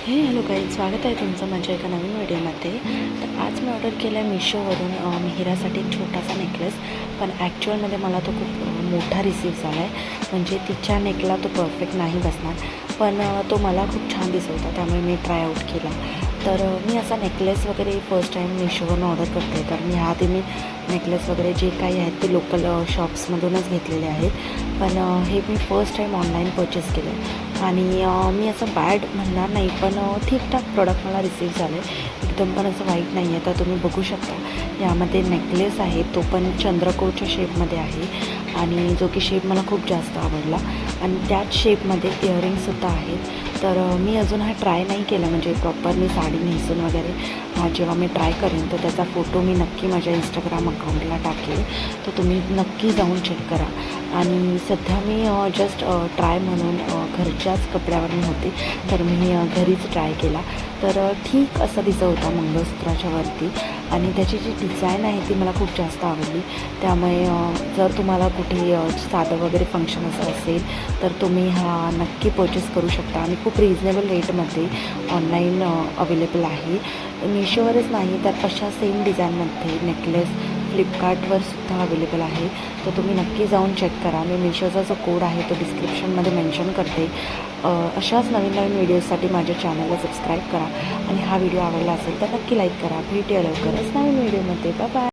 हे hello guys, स्वागत आहे तुमचं माझ्या एका नवीन व्हिडिओमध्ये. तर आज मी ऑर्डर केला आहे मिशोवरून मिहिरासाठी एक छोटासा नेकलेस. पण ॲक्च्युअलमध्ये मला तो खूप मोठा रिसीव्ह झाला आहे. म्हणजे तिच्या नेकला तो परफेक्ट नाही बसणार, पण तो मला खूप छान दिसत होता, त्यामुळे मी ट्राय आऊट केला. तर मी असा नेकलेस वगैरे फर्स्ट टाईम मिशोवरून ऑर्डर करते. तर मी मी नेकलेस वगैरे जे काही आहेत ते लोकल शॉप्समधूनच घेतलेले आहेत. पण हे मी फर्स्ट टाईम ऑनलाईन परचेस केलं आणि मी असं बॅड म्हणणार नाही, पण ठीकठाक प्रोडक्ट मला रिसीव्ह झालं आहे. एकदम पण असं वाईट नाही आहे. तर तुम्ही बघू शकता यामध्ये नेकलेस आहे, तो पण चंद्रकोरच्या शेपमध्ये आहे आणि जो की शेप मला खूप जास्त आवडला. आणि त्याच शेपमध्ये इयरिंगसुद्धा आहेत. तर मी अजून हा ट्राय नाही केला, म्हणजे प्रॉपर मी साडी नेसून वगैरे हा जेव्हा मी ट्राय करेन तर त्याचा फोटो मी नक्की माझ्या इंस्टाग्राम अकाउंटला टाकेल. तर तुम्ही नक्की जाऊन चेक करा. आणि सध्या मी जस्ट ट्राय म्हणून घरच्याच कपड्यावर मी होते, तर मी घरीच ट्राय केला. तर ठीक असा दिसत होता मंगळसूत्राच्या वरती आणि त्याची जी डिझाईन आहे ती मला खूप जास्त आवडली. त्यामुळे जर तुम्हाला कुठे साधं वगैरे फंक्शन असं असेल तर तुम्ही हा नक्की परचेस करू शकता आणि खूप रिजनेबल रेटमध्ये ऑनलाईन अवेलेबल आहे. मिशोवरच नाही तर अशा सेम डिझाईनमध्ये नेकलेस फ्लिपकार्टवर सुद्धा अवेलेबल आहे. तर तुम्ही नक्की जाऊन चेक करा. मी मिशोचा जो कोड आहे तो डिस्क्रिप्शनमध्ये मेन्शन करते. अशाच नवीन नवीन व्हिडिओजसाठी माझ्या चॅनलला सबस्क्राईब करा आणि हा व्हिडिओ आवडला असेल तर नक्की लाईक करा. भेटूया लवकरच नवीन व्हिडिओमध्ये. Bye bye.